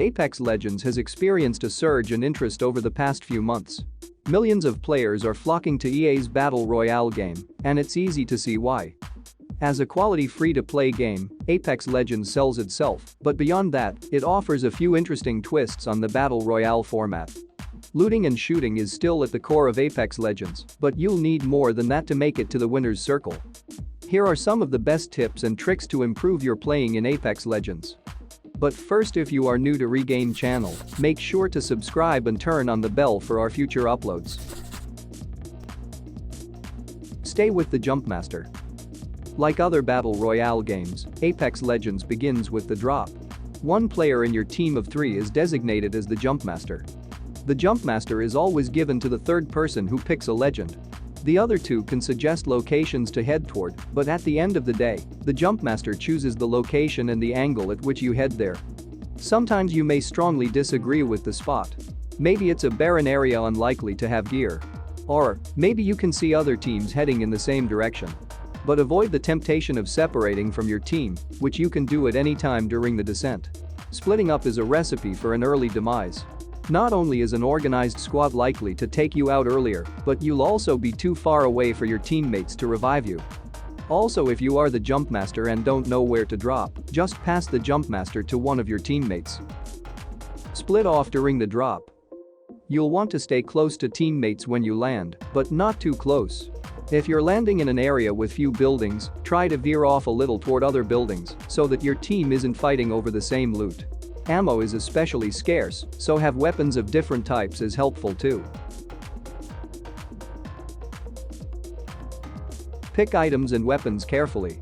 Apex Legends has experienced a surge in interest over the past few months. Millions of players are flocking to EA's Battle Royale game, and it's easy to see why. As a quality free-to-play game, Apex Legends sells itself, but beyond that, it offers a few interesting twists on the Battle Royale format. Looting and shooting is still at the core of Apex Legends, but you'll need more than that to make it to the winner's circle. Here are some of the best tips and tricks to improve your playing in Apex Legends. But first, if you are new to Regain channel, make sure to subscribe and turn on the bell for our future uploads. Stay with the Jumpmaster. Like other Battle Royale games, Apex Legends begins with the drop. One player in your team of 3 is designated as the Jumpmaster. The Jumpmaster is always given to the third person who picks a legend. The other 2 can suggest locations to head toward, but at the end of the day, the Jumpmaster chooses the location and the angle at which you head there. Sometimes you may strongly disagree with the spot. Maybe it's a barren area unlikely to have gear. Or, maybe you can see other teams heading in the same direction. But avoid the temptation of separating from your team, which you can do at any time during the descent. Splitting up is a recipe for an early demise. Not only is an organized squad likely to take you out earlier, but you'll also be too far away for your teammates to revive you. Also, if you are the Jumpmaster and don't know where to drop, just pass the Jumpmaster to one of your teammates. Split off during the drop. You'll want to stay close to teammates when you land, but not too close. If you're landing in an area with few buildings, try to veer off a little toward other buildings so that your team isn't fighting over the same loot. Ammo is especially scarce, so have weapons of different types is helpful too. Pick items and weapons carefully.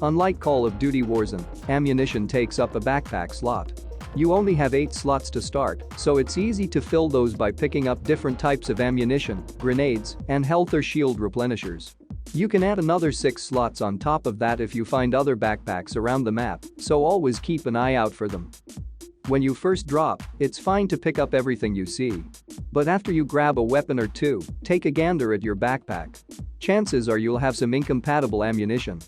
Unlike Call of Duty Warzone, ammunition takes up a backpack slot. You only have 8 slots to start, so it's easy to fill those by picking up different types of ammunition, grenades, and health or shield replenishers. You can add another 6 slots on top of that if you find other backpacks around the map, so always keep an eye out for them. When you first drop, it's fine to pick up everything you see. But after you grab a weapon or 2, take a gander at your backpack. Chances are you'll have some incompatible ammunition.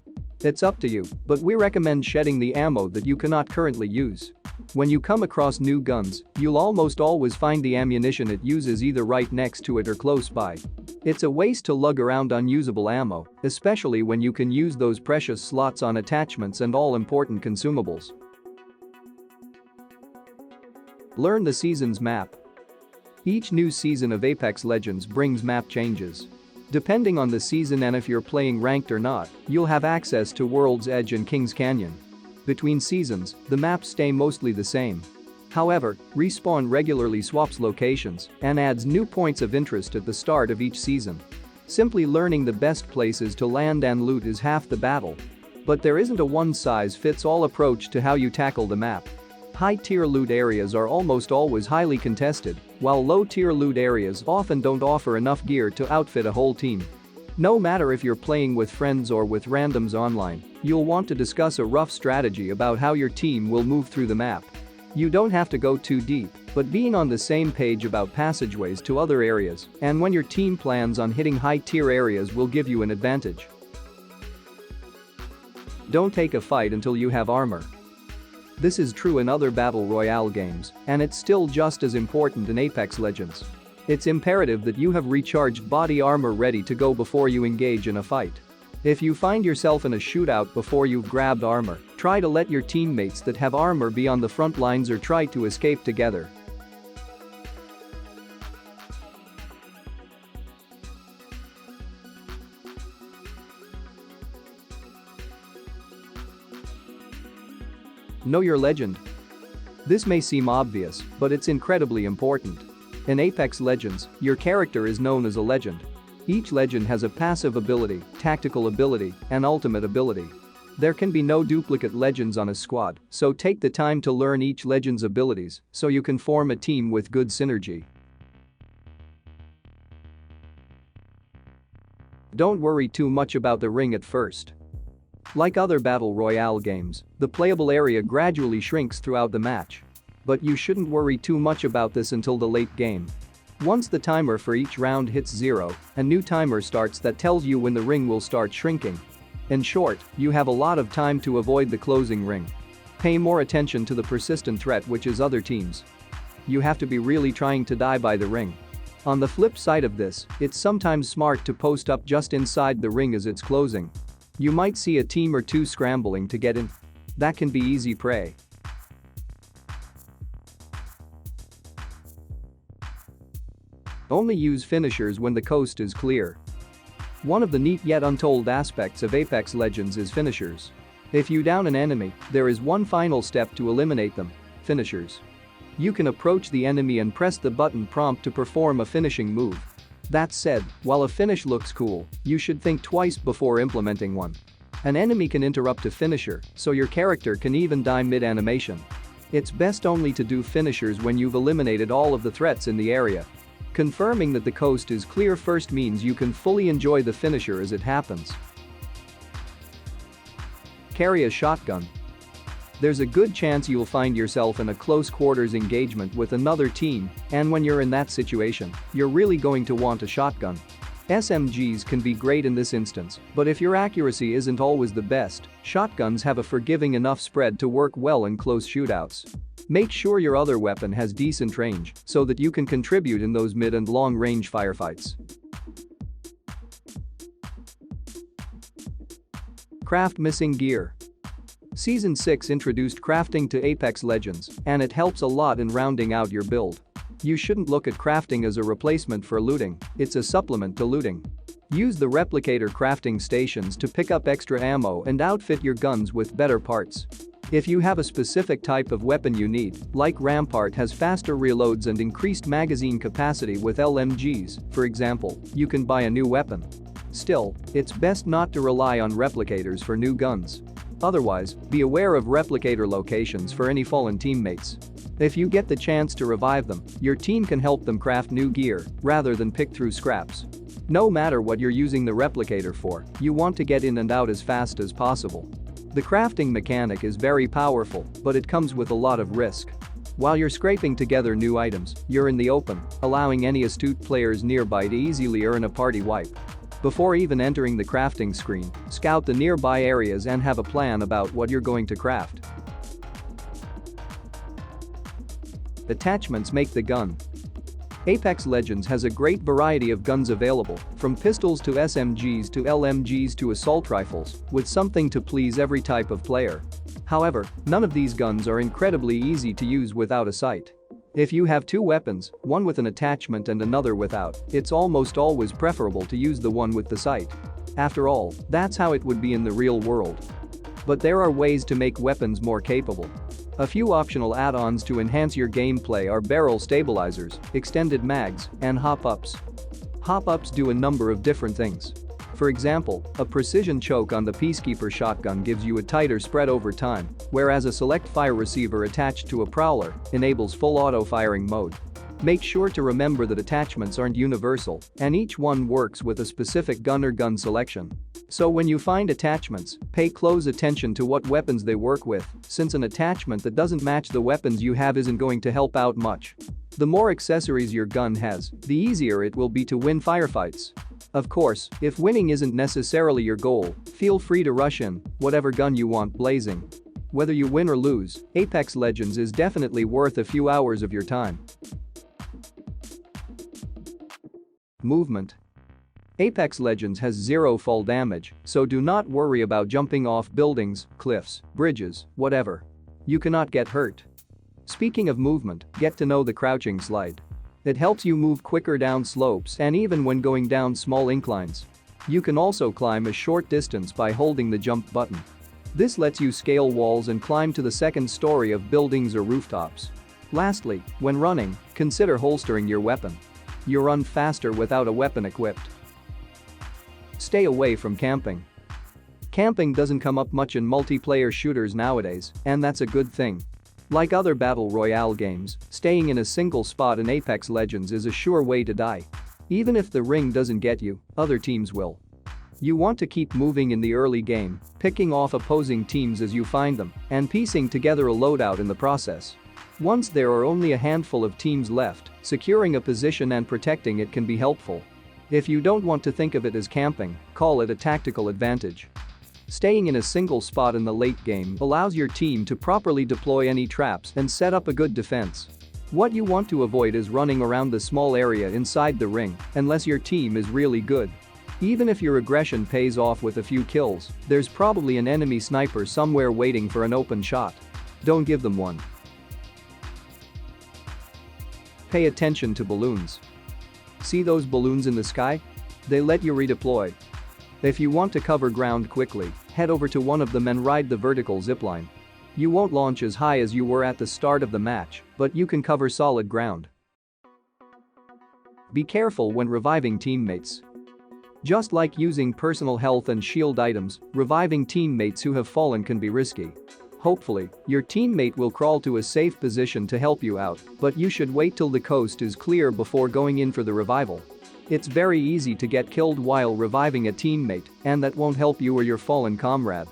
It's up to you, but we recommend shedding the ammo that you cannot currently use. When you come across new guns, you'll almost always find the ammunition it uses either right next to it or close by. It's a waste to lug around unusable ammo, especially when you can use those precious slots on attachments and all important consumables. Learn the season's map. Each new season of Apex Legends brings map changes. Depending on the season and if you're playing ranked or not, you'll have access to World's Edge and Kings Canyon. Between seasons, the maps stay mostly the same. However, Respawn regularly swaps locations and adds new points of interest at the start of each season. Simply learning the best places to land and loot is half the battle. But there isn't a one-size-fits-all approach to how you tackle the map. High-tier loot areas are almost always highly contested, while low-tier loot areas often don't offer enough gear to outfit a whole team. No matter if you're playing with friends or with randoms online, you'll want to discuss a rough strategy about how your team will move through the map. You don't have to go too deep, but being on the same page about passageways to other areas and when your team plans on hitting high-tier areas will give you an advantage. Don't take a fight until you have armor. This is true in other Battle Royale games, and it's still just as important in Apex Legends. It's imperative that you have recharged body armor ready to go before you engage in a fight. If you find yourself in a shootout before you've grabbed armor, try to let your teammates that have armor be on the front lines or try to escape together. Know your legend. This may seem obvious, but it's incredibly important. In Apex Legends, your character is known as a legend. Each legend has a passive ability, tactical ability, and ultimate ability. There can be no duplicate legends on a squad, so take the time to learn each legend's abilities so you can form a team with good synergy. Don't worry too much about the ring at first. Like other Battle Royale games, the playable area gradually shrinks throughout the match. But you shouldn't worry too much about this until the late game. Once the timer for each round hits 0, a new timer starts that tells you when the ring will start shrinking. In short, you have a lot of time to avoid the closing ring. Pay more attention to the persistent threat, which is other teams. You have to be really trying to die by the ring. On the flip side of this, it's sometimes smart to post up just inside the ring as it's closing. You might see a team or two scrambling to get in. That can be easy prey. Only use finishers when the coast is clear. One of the neat yet untold aspects of Apex Legends is finishers. If you down an enemy, there is one final step to eliminate them: finishers. You can approach the enemy and press the button prompt to perform a finishing move. That said, while a finish looks cool, you should think twice before implementing one. An enemy can interrupt a finisher, so your character can even die mid-animation. It's best only to do finishers when you've eliminated all of the threats in the area. Confirming that the coast is clear first means you can fully enjoy the finisher as it happens. Carry a shotgun. There's a good chance you'll find yourself in a close quarters engagement with another team, and when you're in that situation, you're really going to want a shotgun. SMGs can be great in this instance, but if your accuracy isn't always the best, shotguns have a forgiving enough spread to work well in close shootouts. Make sure your other weapon has decent range so that you can contribute in those mid and long range firefights. Craft missing gear. Season 6 introduced crafting to Apex Legends, and it helps a lot in rounding out your build. You shouldn't look at crafting as a replacement for looting, it's a supplement to looting. Use the replicator crafting stations to pick up extra ammo and outfit your guns with better parts. If you have a specific type of weapon you need, like Rampart has faster reloads and increased magazine capacity with LMGs, for example, you can buy a new weapon. Still, it's best not to rely on replicators for new guns. Otherwise, be aware of replicator locations for any fallen teammates. If you get the chance to revive them, your team can help them craft new gear rather than pick through scraps. No matter what you're using the replicator for, you want to get in and out as fast as possible. The crafting mechanic is very powerful, but it comes with a lot of risk. While you're scraping together new items, you're in the open, allowing any astute players nearby to easily earn a party wipe. Before even entering the crafting screen, scout the nearby areas and have a plan about what you're going to craft. Attachments make the gun. Apex Legends has a great variety of guns available, from pistols to SMGs to LMGs to assault rifles, with something to please every type of player. However, none of these guns are incredibly easy to use without a sight. If you have two weapons, one with an attachment and another without, it's almost always preferable to use the one with the sight. After all, that's how it would be in the real world. But there are ways to make weapons more capable. A few optional add-ons to enhance your gameplay are barrel stabilizers, extended mags, and hop-ups. Hop-ups do a number of different things. For example, a precision choke on the Peacekeeper shotgun gives you a tighter spread over time, whereas a select fire receiver attached to a Prowler enables full auto-firing mode. Make sure to remember that attachments aren't universal, and each one works with a specific gun or gun selection. So when you find attachments, pay close attention to what weapons they work with, since an attachment that doesn't match the weapons you have isn't going to help out much. The more accessories your gun has, the easier it will be to win firefights. Of course, if winning isn't necessarily your goal, feel free to rush in whatever gun you want blazing. Whether you win or lose, Apex Legends is definitely worth a few hours of your time. Movement. Apex Legends has zero fall damage, so do not worry about jumping off buildings, cliffs, bridges, whatever. You cannot get hurt. Speaking of movement, get to know the crouching slide. It helps you move quicker down slopes and even when going down small inclines. You can also climb a short distance by holding the jump button. This lets you scale walls and climb to the second story of buildings or rooftops. Lastly, when running, consider holstering your weapon. You run faster without a weapon equipped. Stay away from camping. Camping doesn't come up much in multiplayer shooters nowadays, and that's a good thing. Like other battle royale games, staying in a single spot in Apex Legends is a sure way to die. Even if the ring doesn't get you, other teams will. You want to keep moving in the early game, picking off opposing teams as you find them, and piecing together a loadout in the process. Once there are only a handful of teams left, securing a position and protecting it can be helpful. If you don't want to think of it as camping, call it a tactical advantage. Staying in a single spot in the late game allows your team to properly deploy any traps and set up a good defense. What you want to avoid is running around the small area inside the ring unless your team is really good. Even if your aggression pays off with a few kills, there's probably an enemy sniper somewhere waiting for an open shot. Don't give them one. Pay attention to balloons. See those balloons in the sky? They let you redeploy. If you want to cover ground quickly, head over to one of them and ride the vertical zipline. You won't launch as high as you were at the start of the match, but you can cover solid ground. Be careful when reviving teammates. Just like using personal health and shield items, reviving teammates who have fallen can be risky. Hopefully, your teammate will crawl to a safe position to help you out, but you should wait till the coast is clear before going in for the revival. It's very easy to get killed while reviving a teammate, and that won't help you or your fallen comrade.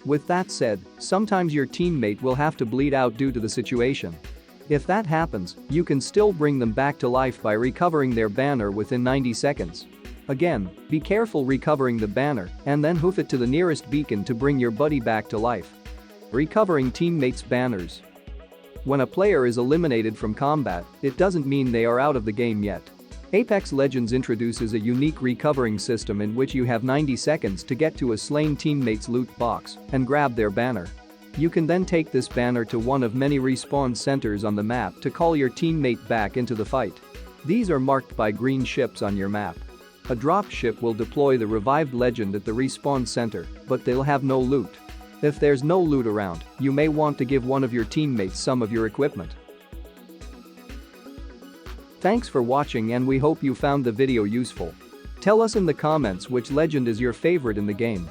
With that said, sometimes your teammate will have to bleed out due to the situation. If that happens, you can still bring them back to life by recovering their banner within 90 seconds. Again, be careful recovering the banner and then hoof it to the nearest beacon to bring your buddy back to life. Recovering teammates' banners. When a player is eliminated from combat, it doesn't mean they are out of the game yet. Apex Legends introduces a unique recovering system in which you have 90 seconds to get to a slain teammate's loot box and grab their banner. You can then take this banner to one of many respawn centers on the map to call your teammate back into the fight. These are marked by green ships on your map. A drop ship will deploy the revived legend at the respawn center, but they'll have no loot. If there's no loot around, you may want to give one of your teammates some of your equipment. Thanks for watching and we hope you found the video useful. Tell us in the comments which legend is your favorite in the game.